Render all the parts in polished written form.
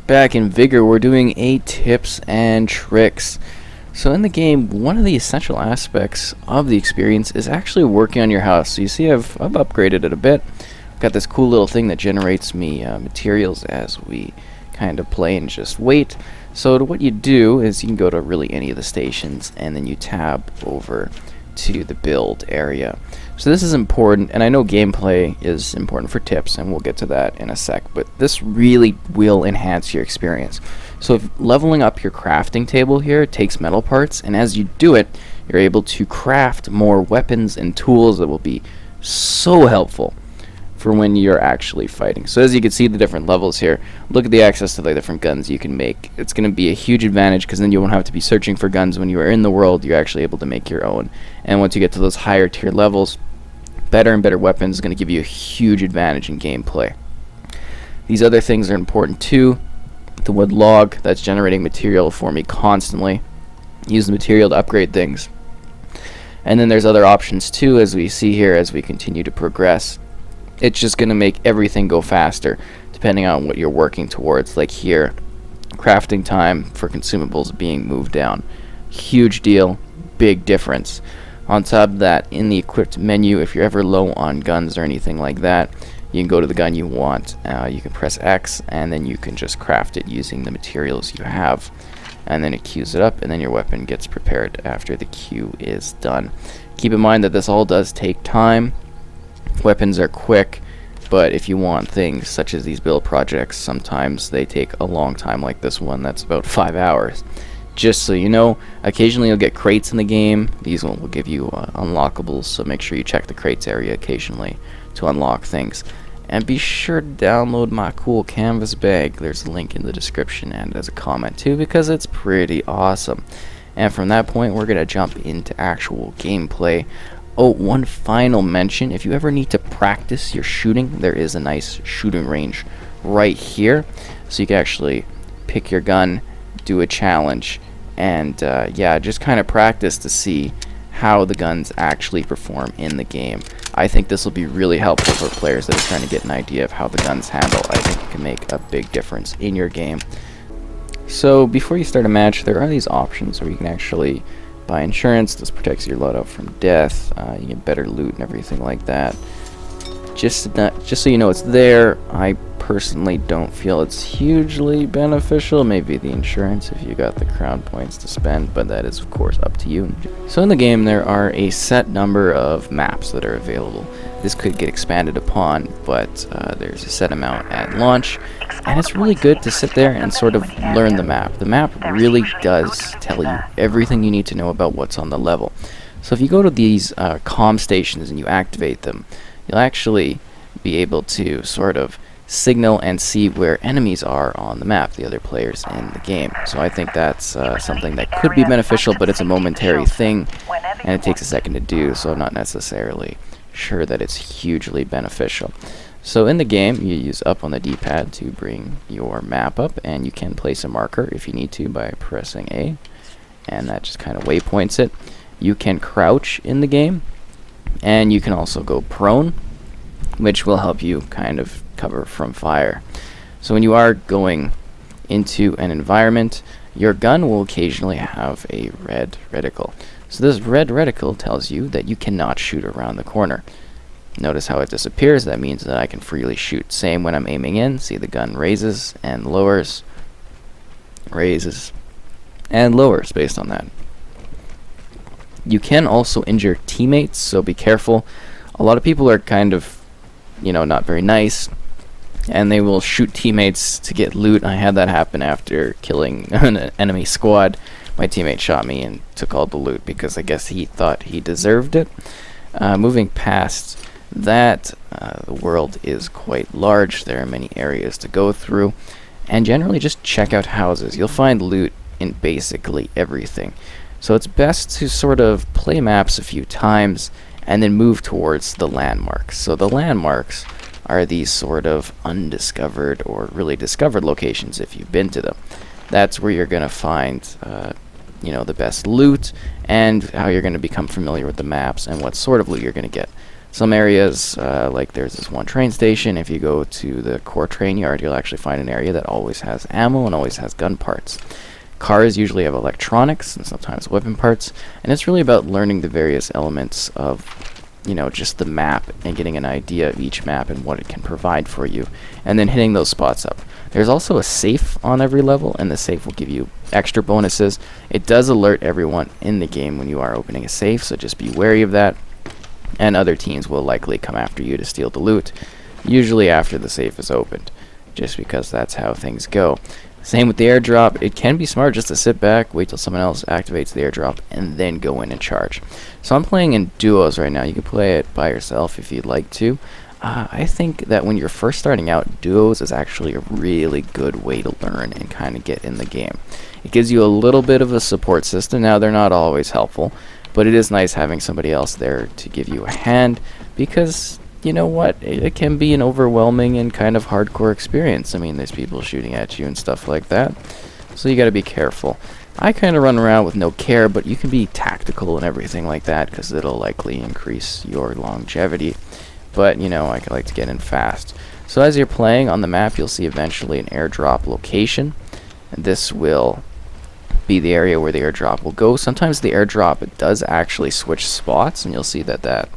Back in Vigor, we're doing tips and tricks. So in the game, one of the essential aspects of the experience is actually working on your house. So you see I've upgraded it a bit. I've got this cool little thing that generates me materials as we kind of play and just wait. So what you do is you can go to really any of the stations and then you tab over to the build area. So this is important, and I know gameplay is important for tips, and we'll get to that in a sec, but this really will enhance your experience. So if leveling up your crafting table here takes metal parts, and as you do it, you're able to craft more weapons and tools that will be so helpful for when you're actually fighting. So as you can see the different levels here, look at the access to the different guns you can make. It's going to be a huge advantage because then you won't have to be searching for guns when you are in the world. You're actually able to make your own. And once you get to those higher tier levels, better and better weapons is going to give you a huge advantage in gameplay. These other things are important too. The wood log that's generating material for me constantly. Use the material to upgrade things. And then there's other options too, as we see here as we continue to progress. It's just going to make everything go faster depending on what you're working towards. Like here, crafting time for consumables being moved down. Huge deal, big difference. On top of that, in the equipped menu, if you're ever low on guns or anything like that, you can go to the gun you want. You can press X and then you can just craft it using the materials you have. And then it queues it up and then your weapon gets prepared after the queue is done. Keep in mind that this all does take time. Weapons are quick, but if you want things such as these build projects, sometimes they take a long time, like this one that's about 5 hours. Just so you know, occasionally you'll get crates in the game. These will give you unlockables, so make sure you check the crates area occasionally to unlock things. And be sure to download my cool canvas bag. There's a link in the description and as a comment too, because it's pretty awesome. And from that point, we're going to jump into actual gameplay. Oh, one final mention, if you ever need to practice your shooting, there is a nice shooting range right here. So you can actually pick your gun, do a challenge, and yeah, just kind of practice to see how the guns actually perform in the game. I think this will be really helpful for players that are trying to get an idea of how the guns handle. I think it can make a big difference in your game. So before you start a match, there are these options where you can actually buy insurance. This protects your loadout from death. You get better loot and everything like that. Just so you know it's there. I personally don't feel it's hugely beneficial. Maybe the insurance if you got the crown points to spend, but that is of course up to you. So in the game there are a set number of maps that are available. This could get expanded upon, but there's a set amount at launch, and it's really good to sit there and sort of learn the map. The map really does tell you everything you need to know about what's on the level. So if you go to these comm stations and you activate them, you'll actually be able to sort of signal and see where enemies are on the map, the other players in the game. So I think that's something that could be beneficial, but it's a momentary thing and it takes a second to do, so I'm not necessarily sure that it's hugely beneficial. So in the game you use up on the D-pad to bring your map up, and you can place a marker if you need to by pressing A, and that just kind of waypoints it. You can crouch in the game, and you can also go prone, which will help you kind of cover from fire. So when you are going into an environment, your gun will occasionally have a red reticle. So this red reticle tells you that you cannot shoot around the corner. Notice how it disappears. That means that I can freely shoot. Same when I'm aiming in. See, the gun raises and lowers, raises and lowers based on that. You can also injure teammates, so be careful. A lot of people are kind of, you know, not very nice, and they will shoot teammates to get loot. I had that happen after killing an enemy squad. My teammate shot me and took all the loot because I guess he thought he deserved it. Moving past that, the world is quite large. There are many areas to go through, and generally just check out houses. You'll find loot in basically everything. So it's best to sort of play maps a few times and then move towards the landmarks. So the landmarks are these sort of undiscovered or really discovered locations if you've been to them. That's where you're going to find you know, the best loot and how you're going to become familiar with the maps and what sort of loot you're going to get. Some areas, like there's this one train station, if you go to the core train yard, you'll actually find an area that always has ammo and always has gun parts. Cars usually have electronics and sometimes weapon parts, and it's really about learning the various elements of, just the map and getting an idea of each map and what it can provide for you, and then hitting those spots up. There's also a safe on every level, and the safe will give you extra bonuses. It does alert everyone in the game when you are opening a safe, so just be wary of that. And other teams will likely come after you to steal the loot, usually after the safe is opened, just because that's how things go. Same with the airdrop. It can be smart just to sit back, wait till someone else activates the airdrop, and then go in and charge. So I'm playing in duos right now. You can play it by yourself if you'd like to. I think that when you're first starting out, duos is actually a really good way to learn and kind of get in the game. It gives you a little bit of a support system. Now, they're not always helpful, but it is nice having somebody else there to give you a hand, because you know what, it can be an overwhelming and kind of hardcore experience. I mean, there's people shooting at you and stuff like that, so you got to be careful. I kind of run around with no care, but you can be tactical and everything like that, because it'll likely increase your longevity. But I like to get in fast. So as you're playing on the map, you'll see eventually an airdrop location, and this will be the area where the airdrop will go. Sometimes the airdrop, it does actually switch spots, and you'll see that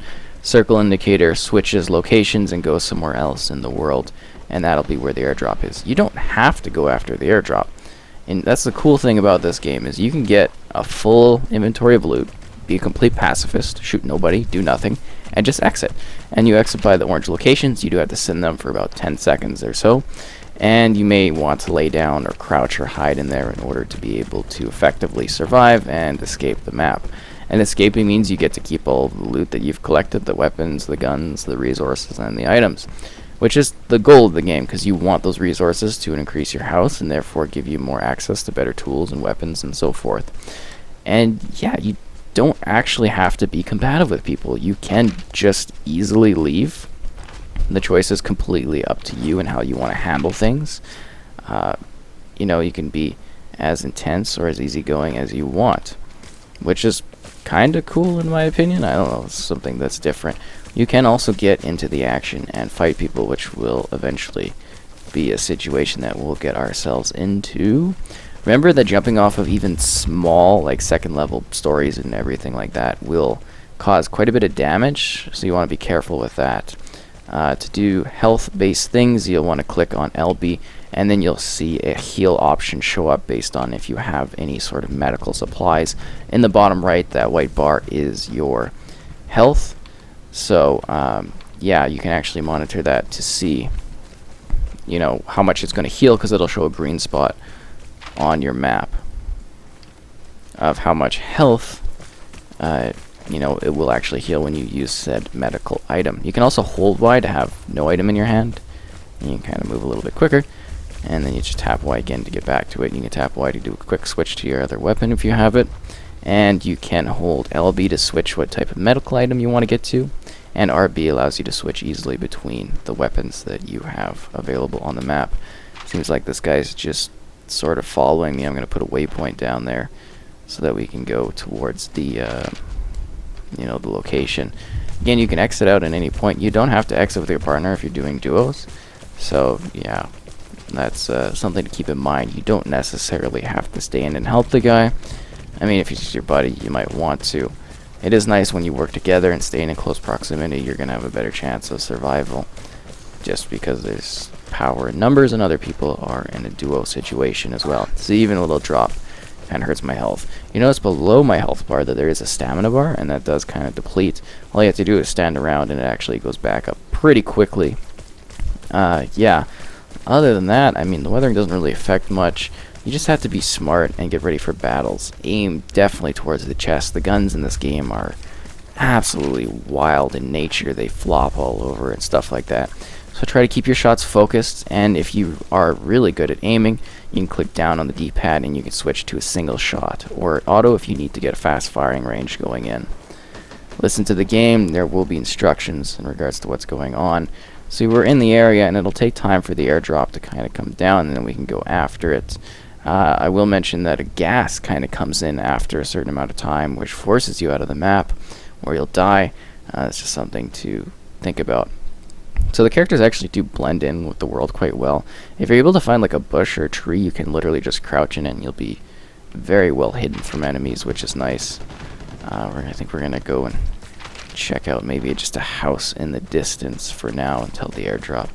circle indicator switches locations and goes somewhere else in the world, and that'll be where the airdrop is. You don't have to go after the airdrop, and that's the cool thing about this game, is you can get a full inventory of loot, be a complete pacifist, shoot nobody, do nothing, and just exit. And you exit by the orange locations. You do have to sit in them for about 10 seconds or so, and you may want to lay down or crouch or hide in there in order to be able to effectively survive and escape the map. And escaping means you get to keep all the loot that you've collected, the weapons, the guns, the resources, and the items, which is the goal of the game, because you want those resources to increase your house and therefore give you more access to better tools and weapons and so forth. And yeah, you don't actually have to be combative with people. You can just easily leave. The choice is completely up to you and how you want to handle things. You can be as intense or as easygoing as you want, which is kind of cool in my opinion. I don't know, it's something that's different. You can also get into the action and fight people, which will eventually be a situation that we'll get ourselves into. Remember that jumping off of even small, like second level stories and everything like that will cause quite a bit of damage, so you want to be careful with that. To do health-based things, you'll want to click on LB, and then you'll see a heal option show up based on if you have any sort of medical supplies. In the bottom right, that white bar is your health. So, yeah, you can actually monitor that to see, how much it's going to heal, because it'll show a green spot on your map of how much health it will actually heal when you use said medical item. You can also hold Y to have no item in your hand, and you can kind of move a little bit quicker, and then you just tap Y again to get back to it. You can tap Y to do a quick switch to your other weapon if you have it, and you can hold LB to switch what type of medical item you want to get to, and RB allows you to switch easily between the weapons that you have available on the map. Seems like this guy's just sort of following me. I'm going to put a waypoint down there so that we can go towards the the location. Again, you can exit out at any point. You don't have to exit with your partner if you're doing duos, so yeah, that's something to keep in mind. You don't necessarily have to stay in and help the guy. I mean, if he's your buddy, you might want to. It is nice when you work together and staying in close proximity. You're going to have a better chance of survival, just because there's power in numbers and other people are in a duo situation as well. So even a little drop kind of hurts my health. You notice below my health bar that there is a stamina bar, and that does kind of deplete. All you have to do is stand around and it actually goes back up pretty quickly. Yeah, other than that, I mean, the weathering doesn't really affect much. You just have to be smart and get ready for battles. Aim definitely towards the chest. The guns in this game are absolutely wild in nature. They flop all over and stuff like that. So try to keep your shots focused, and if you are really good at aiming, you can click down on the D-pad and you can switch to a single shot, or auto if you need to get a fast firing range going in. Listen to the game. There will be instructions in regards to what's going on. So we're in the area, and it'll take time for the airdrop to kind of come down, and then we can go after it. I will mention that a gas kind of comes in after a certain amount of time, which forces you out of the map, or you'll die. It's just something to think about. So the characters actually do blend in with the world quite well. If you're able to find like a bush or a tree, you can literally just crouch in it and you'll be very well hidden from enemies, which is nice. I think we're gonna go and check out maybe just a house in the distance for now until the airdrop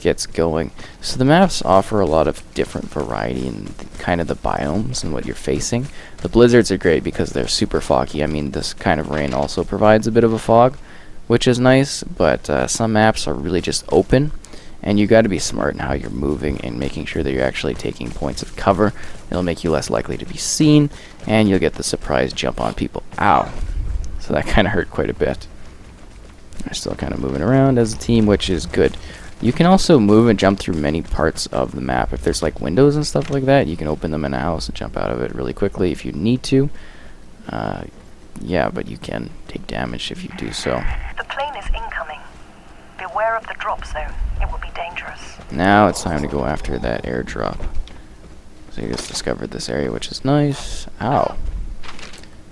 gets going. So the maps offer a lot of different variety in kind of the biomes and what you're facing. The blizzards are great because they're super foggy. I mean, this kind of rain also provides a bit of a fog, which is nice, but some maps are really just open, and you got to be smart in how you're moving and making sure that you're actually taking points of cover. It'll make you less likely to be seen, and you'll get the surprise jump on people. Ow! So that kind of hurt quite a bit. They're still kind of moving around as a team, which is good. You can also move and jump through many parts of the map. If there's like windows and stuff like that, you can open them in a house and jump out of it really quickly if you need to. Yeah, but you can take damage if you do so. The plane is incoming. Beware of the drop zone. It will be dangerous. Now it's time to go after that airdrop. So you just discovered this area, which is nice. Ow.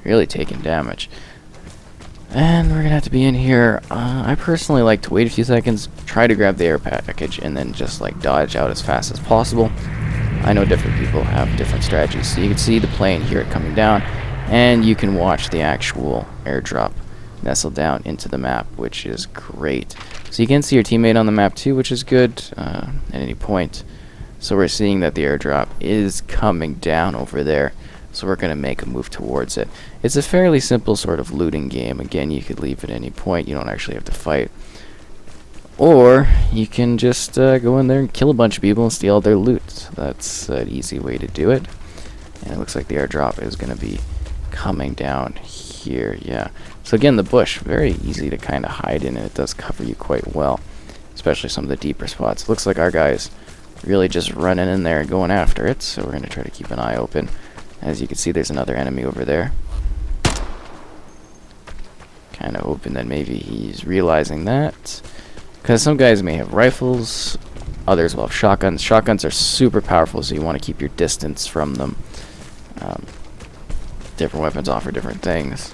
Really taking damage. And we're gonna have to be in here. I personally like to wait a few seconds, try to grab the air package, and then just like dodge out as fast as possible. I know different people have different strategies. So you can see the plane, hear it coming down, and you can watch the actual airdrop nestle down into the map, which is great. So you can see your teammate on the map too, which is good at any point. So we're seeing that the airdrop is coming down over there. So we're going to make a move towards it. It's a fairly simple sort of looting game. Again, you could leave at any point. You don't actually have to fight. Or you can just go in there and kill a bunch of people and steal their loot. So that's an easy way to do it. And it looks like the airdrop is going to be coming down here. Yeah. So again, the bush, very easy to kind of hide in, and it does cover you quite well, especially some of the deeper spots. It looks like our guy's really just running in there and going after it. So we're going to try to keep an eye open. As you can see, there's another enemy over there. Kind of hoping that maybe he's realizing that. Because some guys may have rifles, others will have shotguns. Shotguns are super powerful, so you want to keep your distance from them. Different weapons offer different things.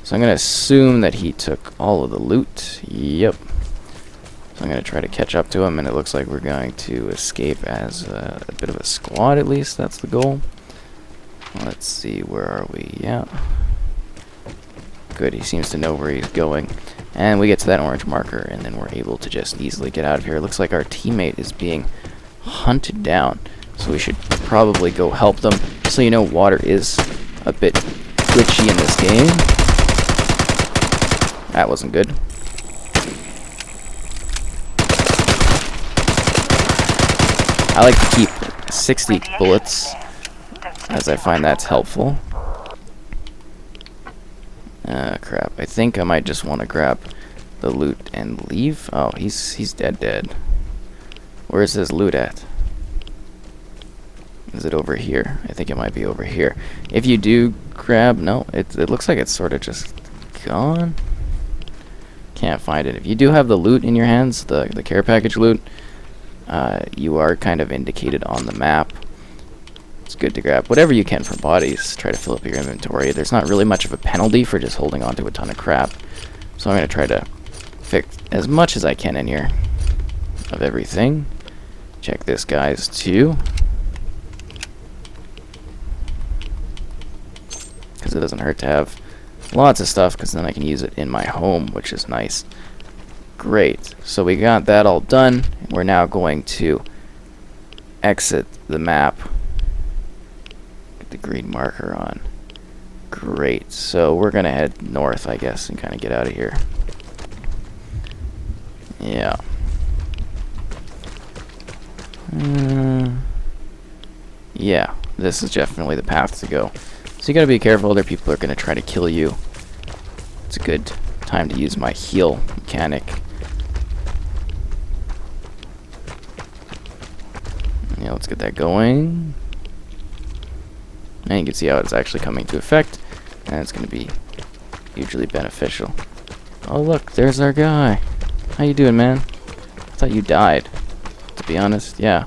So I'm going to assume that he took all of the loot. Yep. So I'm going to try to catch up to him, and it looks like we're going to escape as a bit of a squad, at least. That's the goal. Let's see, where are we? Yeah. Good, he seems to know where he's going. And we get to that orange marker, and then we're able to just easily get out of here. It looks like our teammate is being hunted down, so we should probably go help them. So you know, water is a bit glitchy in this game. That wasn't good. I like to keep 60 bullets, as I find that's helpful. Crap. I think I might just want to grab the loot and leave. Oh, he's dead. Where's his loot at? Is it over here? I think it might be over here. If you do grab... No, it looks like it's sort of just gone. Can't find it. If you do have the loot in your hands, the care package loot, you are kind of indicated on the map. It's good to grab whatever you can for bodies. Try to fill up your inventory. There's not really much of a penalty for just holding on to a ton of crap. So I'm going to try to fix as much as I can in here of everything. Check this guy's too. Because it doesn't hurt to have lots of stuff, because then I can use it in my home, which is nice. Great. So we got that all done. We're now going to exit the map. Get the green marker on. Great. So we're going to head north, I guess, and kind of get out of here. Yeah. Yeah, this is definitely the path to go. So you gotta be careful, other people are gonna try to kill you. It's a good time to use my heal mechanic. Yeah, let's get that going. And you can see how it's actually coming to effect, and it's gonna be hugely beneficial. Oh look, there's our guy. How you doing, man? I thought you died. To be honest, yeah.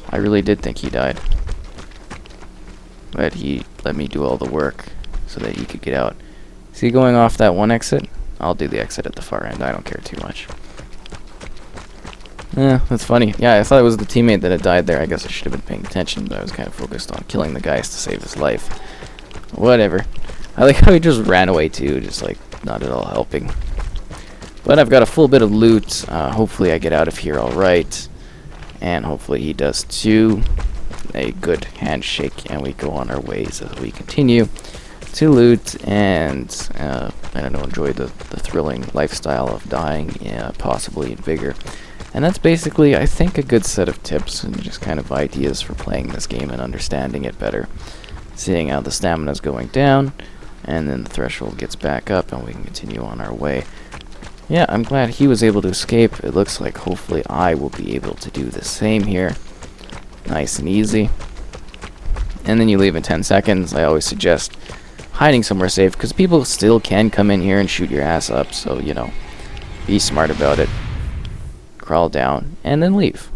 I really did think he died. But he let me do all the work so that he could get out. Is he going off that one exit? I'll do the exit at the far end. I don't care too much. Yeah, that's funny. Yeah, I thought it was the teammate that had died there. I guess I should have been paying attention, but I was kind of focused on killing the guys to save his life. Whatever. I like how he just ran away too, just like not at all helping. But I've got a full bit of loot. Hopefully I get out of here alright. And hopefully he does too. A good handshake, and we go on our ways as we continue to loot and, I don't know, enjoy the thrilling lifestyle of dying, possibly in Vigor. And that's basically, I think, a good set of tips and just kind of ideas for playing this game and understanding it better. Seeing how the stamina's going down, and then the threshold gets back up, and we can continue on our way. Yeah, I'm glad he was able to escape. It looks like hopefully I will be able to do the same here. Nice and easy. And then you leave in 10 seconds. I always suggest hiding somewhere safe, because people still can come in here and shoot your ass up, so, you know, be smart about it. Crawl down, and then leave.